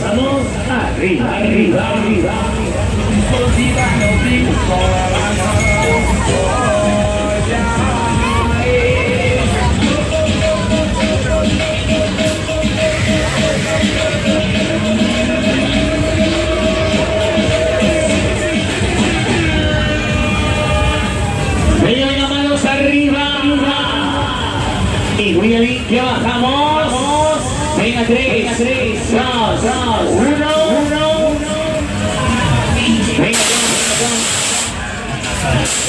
Vamos, arriba, arriba, arriba. Venga, manos arriba. Y muy bien, que bajamos. Venga, 3, 2, 1. Venga, venga.